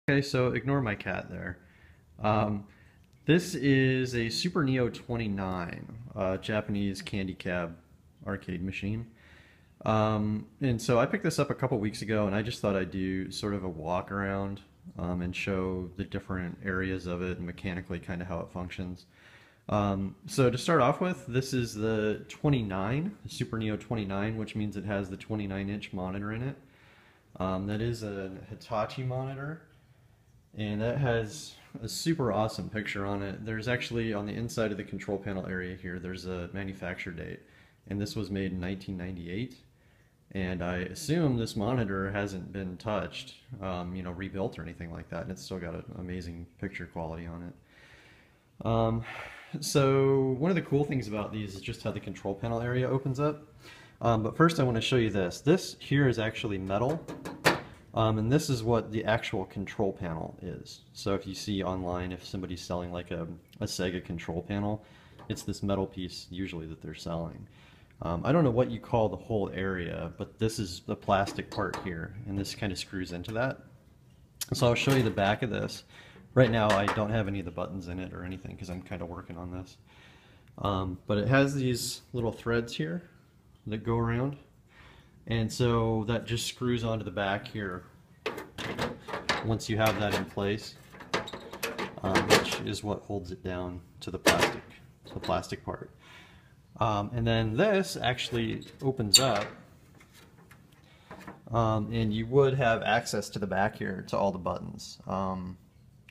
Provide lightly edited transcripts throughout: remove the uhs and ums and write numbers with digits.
Okay, so ignore my cat there. Um, this is a Super Neo 29, Japanese candy cab arcade machine. And so I picked this up a couple weeks ago, and I just thought I'd do sort of a walk around and show the different areas of it and mechanically kind of how it functions. So to start off with, this is the 29, the Super Neo 29, which means it has the 29-inch monitor in it. That is a Hitachi monitor. And that has a super awesome picture on it. There's actually, on the inside of the control panel area here, there's a manufacture date. And this was made in 1998. And I assume this monitor hasn't been touched, rebuilt or anything like that. And it's still got an amazing picture quality on it. So one of the cool things about these is just how the control panel area opens up. But first I want to show you this. This here is actually metal. And this is what the actual control panel is. So if you see online, if somebody's selling like a Sega control panel, it's this metal piece usually that they're selling. I don't know what you call the whole area, but this is the plastic part here, and this kind of screws into that. So I'll show you the back of this. Right now I don't have any of the buttons in it or anything because I'm kind of working on this. But it has these little threads here that go around. And so that just screws onto the back here once you have that in place, which is what holds it down to the plastic part. And then this actually opens up, and you would have access to the back here to all the buttons.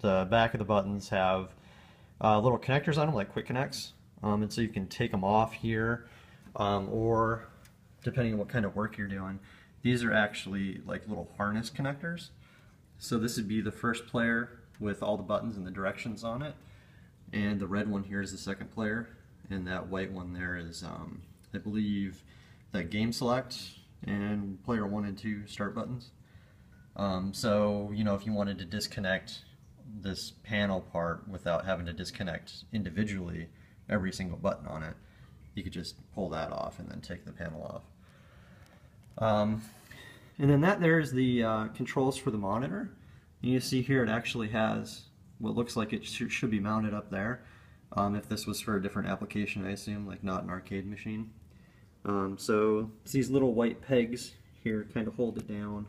The back of the buttons have little connectors on them, like quick connects, and so you can take them off here, or depending on what kind of work you're doing, these are actually like little harness connectors. So this would be the first player with all the buttons and the directions on it, and the red one here is the second player, and that white one there is, I believe, that game select and player 1 and 2 start buttons. So if you wanted to disconnect this panel part without having to disconnect individually every single button on it, you could just pull that off and then take the panel off. And then that there's the controls for the monitor. And you see here it actually has what looks like it should be mounted up there. If this was for a different application, I assume, like not an arcade machine. So it's these little white pegs here kind of hold it down.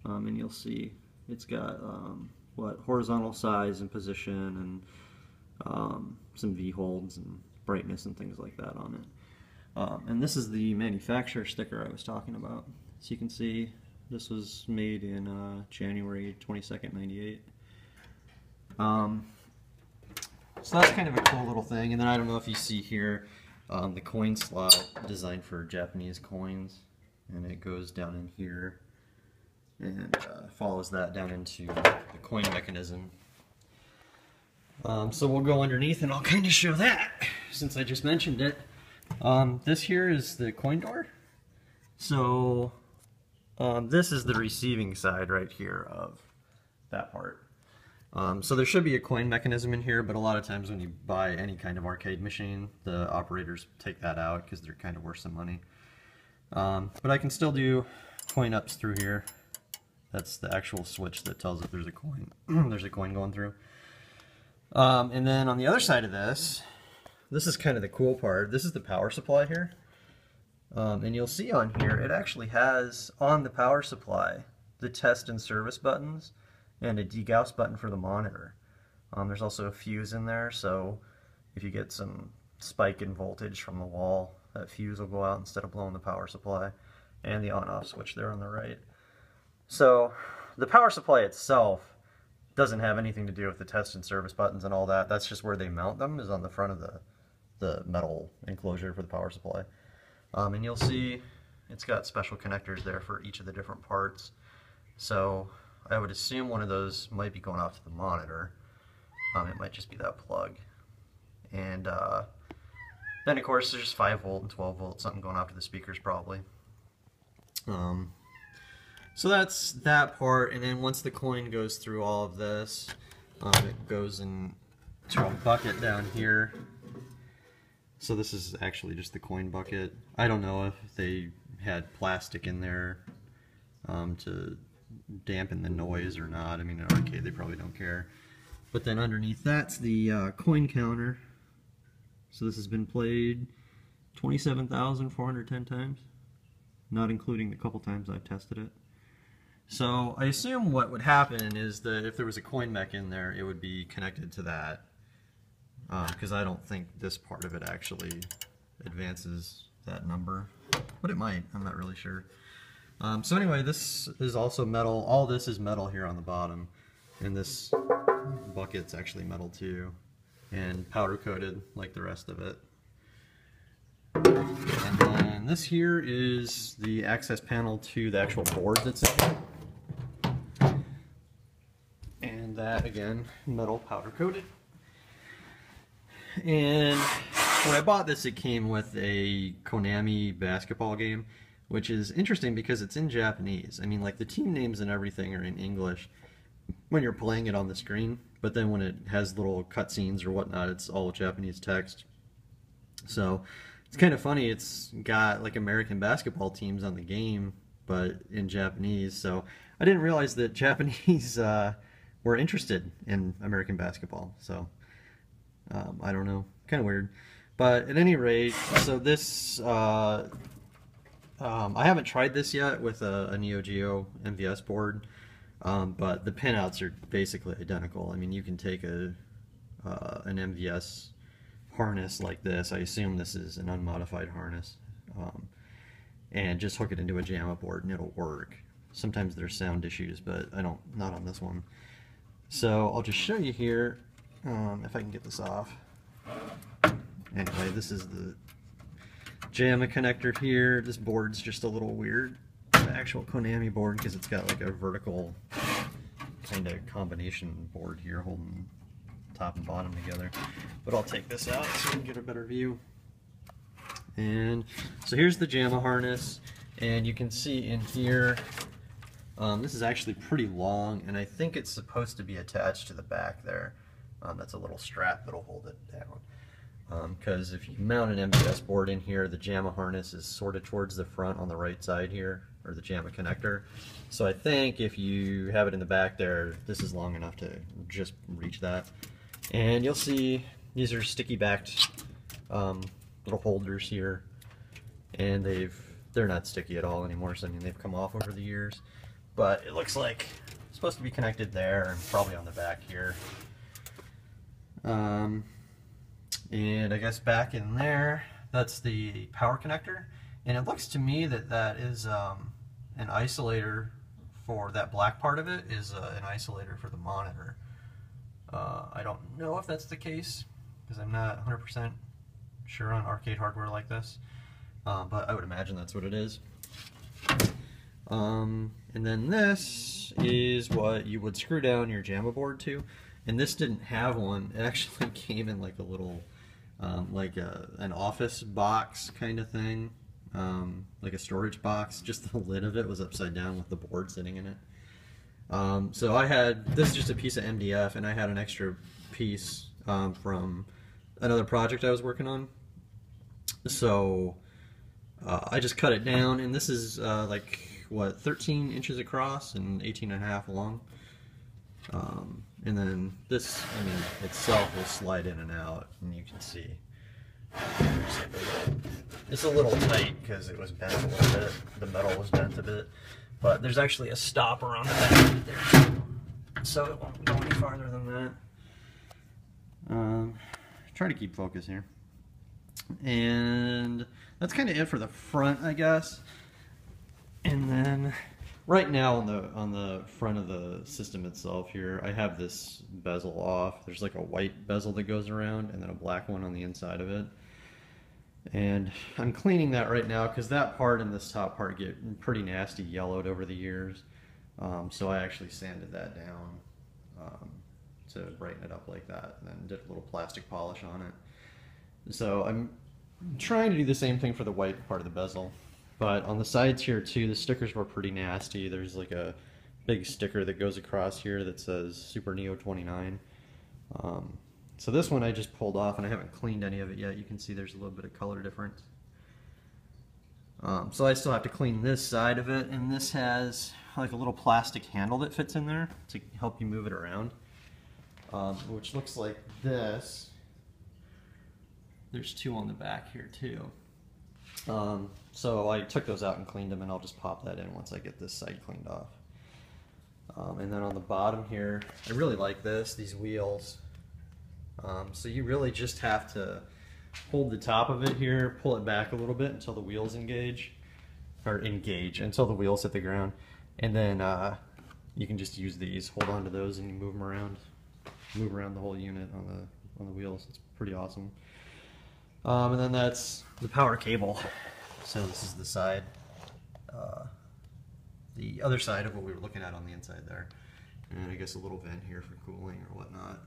And you'll see it's got horizontal size and position and some V-holds and brightness and things like that on it. And this is the manufacturer sticker I was talking about. So you can see this was made in January 22nd, 98. So that's kind of a cool little thing. And then I don't know if you see here the coin slot designed for Japanese coins, and it goes down in here and follows that down into the coin mechanism. So we'll go underneath and I'll kind of show that since I just mentioned it. This here is the coin door. So this is the receiving side right here of that part. So there should be a coin mechanism in here, but a lot of times when you buy any kind of arcade machine, the operators take that out because they're kind of worth some money. But I can still do coin ups through here. That's the actual switch that tells it there's a coin. There's a coin going through. And then on the other side of this is kind of the cool part. This is the power supply here. And you'll see on here, it actually has on the power supply the test and service buttons and a degauss button for the monitor. There's also a fuse in there, so if you get some spike in voltage from the wall, that fuse will go out instead of blowing the power supply, and the on-off switch there on the right. So the power supply itself doesn't have anything to do with the test and service buttons and all that. That's just where they mount them, is on the front of the metal enclosure for the power supply. And you'll see it's got special connectors there for each of the different parts. So I would assume one of those might be going off to the monitor. It might just be that plug. And then of course there's 5 volt and 12 volt, something going off to the speakers probably. So that's that part, and then once the coin goes through all of this, it goes into a bucket down here. So this is actually just the coin bucket. I don't know if they had plastic in there to dampen the noise or not. I mean, in arcade they probably don't care. But then underneath that's the coin counter. So this has been played 27,410 times, not including the couple times I've tested it. So I assume what would happen is that if there was a coin mech in there, it would be connected to that, because I don't think this part of it actually advances that number, but it might, I'm not really sure. So anyway, this is also metal. All this is metal here on the bottom, and this bucket's actually metal too, and powder coated like the rest of it. And then this here is the access panel to the actual board that's in here. And that, again, metal powder coated. And when I bought this, it came with a Konami basketball game, which is interesting because it's in Japanese. I mean, like, the team names and everything are in English when you're playing it on the screen, but then when it has little cutscenes or whatnot, it's all Japanese text. So it's kind of funny. It's got like American basketball teams on the game, but in Japanese. So I didn't realize that Japanese were interested in American basketball. So I don't know, kind of weird. But at any rate, so this I haven't tried this yet with a Neo Geo MVS board, but the pinouts are basically identical. I mean, you can take an MVS harness like this. I assume this is an unmodified harness, and just hook it into a JAMA board and it'll work. Sometimes there's sound issues, but not on this one. So I'll just show you here, if I can get this off. Anyway, this is the JAMA connector here. This board's just a little weird, the actual Konami board, because it's got like a vertical kind of combination board here holding top and bottom together. But I'll take this out so you can get a better view. And so here's the JAMA harness, and you can see in here, this is actually pretty long, and I think it's supposed to be attached to the back there. That's a little strap that'll hold it down. Because if you mount an MVS board in here, the JAMA harness is sort of towards the front on the right side here, or the JAMA connector. So I think if you have it in the back there, this is long enough to just reach that. And you'll see these are sticky backed little holders here, and they're not sticky at all anymore. So I mean, they've come off over the years, but it looks like it's supposed to be connected there and probably on the back here. And I guess back in there, that's the power connector, and it looks to me that that is an isolator for that black part of it is an isolator for the monitor. I don't know if that's the case, because I'm not 100% sure on arcade hardware like this, but I would imagine that's what it is. And then this is what you would screw down your JAMA board to, and this didn't have one. It actually came in like a little, an office box kind of thing, like a storage box. Just the lid of it was upside down with the board sitting in it. So I had, this is just a piece of MDF, and I had an extra piece from another project I was working on. So I just cut it down, and this is like, what, 13 inches across and 18.5 long. And then this, I mean, itself will slide in and out, and you can see. It's a little tight because it was bent a little bit. The metal was bent a bit. But there's actually a stopper on the back of it there, so it won't go any farther than that. Try to keep focus here. And that's kind of it for the front, I guess. And then right now on the front of the system itself here, I have this bezel off. There's like a white bezel that goes around and then a black one on the inside of it. And I'm cleaning that right now because that part and this top part get pretty nasty yellowed over the years. So I actually sanded that down to brighten it up like that, and then did a little plastic polish on it. So I'm trying to do the same thing for the white part of the bezel. But on the sides here too, the stickers were pretty nasty. There's like a big sticker that goes across here that says Super Neo 29. So this one I just pulled off, and I haven't cleaned any of it yet. You can see there's a little bit of color difference. So I still have to clean this side of it, and this has like a little plastic handle that fits in there to help you move it around, which looks like this. There's two on the back here too. So I took those out and cleaned them, and I'll just pop that in once I get this side cleaned off. And then on the bottom here, I really like these wheels. So you really just have to hold the top of it here, pull it back a little bit until the wheels engage until the wheels hit the ground, and then you can just use these, hold on to those, and you move them around, the whole unit on the wheels. It's pretty awesome. And then that's the power cable. So this is the side, the other side of what we were looking at on the inside there, and I guess a little vent here for cooling or whatnot.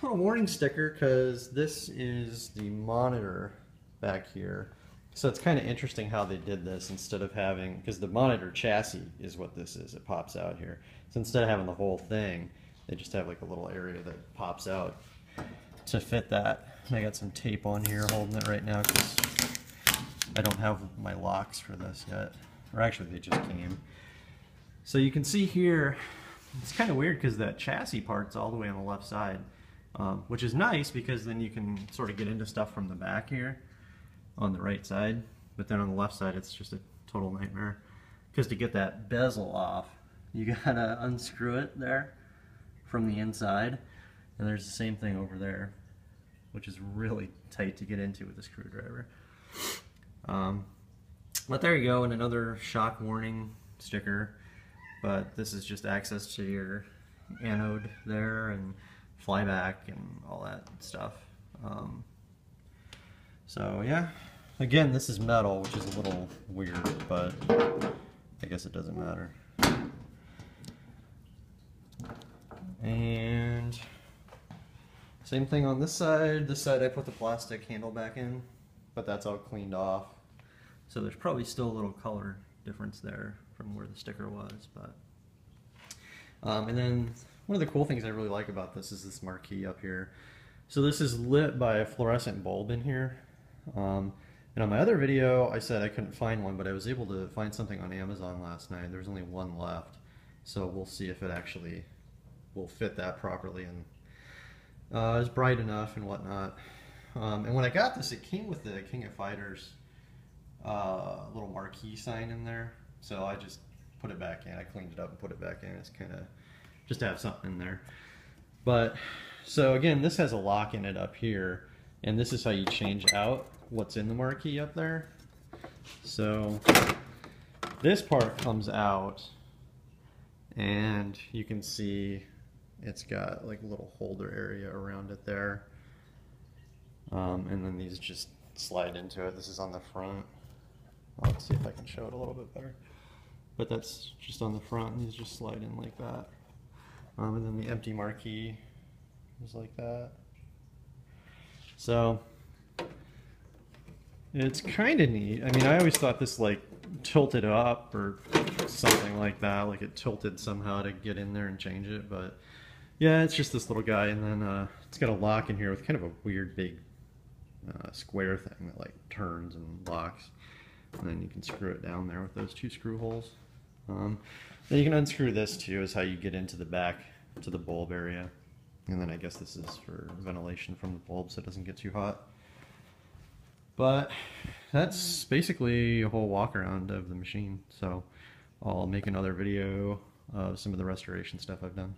Little warning sticker, because this is the monitor back here. So it's kind of interesting how they did this, instead of having, because the monitor chassis is what this is, it pops out here. So instead of having the whole thing, they just have like a little area that pops out to fit that. And I got some tape on here holding it right now because I don't have my locks for this yet. Or actually they just came. So you can see here, it's kind of weird because that chassis part's all the way on the left side, which is nice because then you can sort of get into stuff from the back here on the right side, but then on the left side it's just a total nightmare, because to get that bezel off you gotta unscrew it there from the inside, and there's the same thing over there, which is really tight to get into with a screwdriver. But there you go, and another shock warning sticker, but this is just access to your anode there and flyback and all that stuff. So yeah, again, this is metal, which is a little weird, but I guess it doesn't matter. And same thing on this side. This side I put the plastic handle back in, but that's all cleaned off. So there's probably still a little color difference there from where the sticker was, but and then one of the cool things I really like about this is this marquee up here. So this is lit by a fluorescent bulb in here. And on my other video I said I couldn't find one, but I was able to find something on Amazon last night. There's only one left, so we'll see if it actually will fit that properly and is bright enough and whatnot. And when I got this, it came with the King of Fighters little marquee sign in there, so I just put it back in. I cleaned it up and put it back in. It's kind of just to have something in there. But so again, this has a lock in it up here, and this is how you change out what's in the marquee up there. So this part comes out, and you can see it's got like a little holder area around it there, and then these just slide into it. This is on the front. Well, let's see if I can show it a little bit better, but that's just on the front, and these just slide in like that. And then the empty marquee is like that. So it's kind of neat. I mean, I always thought this like tilted up or something like that, like it tilted somehow to get in there and change it, but yeah, it's just this little guy, and then it's got a lock in here with kind of a weird big square thing that like turns and locks, and then you can screw it down there with those two screw holes. Then you can unscrew this too, is how you get into the back to the bulb area, and then I guess this is for ventilation from the bulb so it doesn't get too hot. But that's basically a whole walk around of the machine, so I'll make another video of some of the restoration stuff I've done.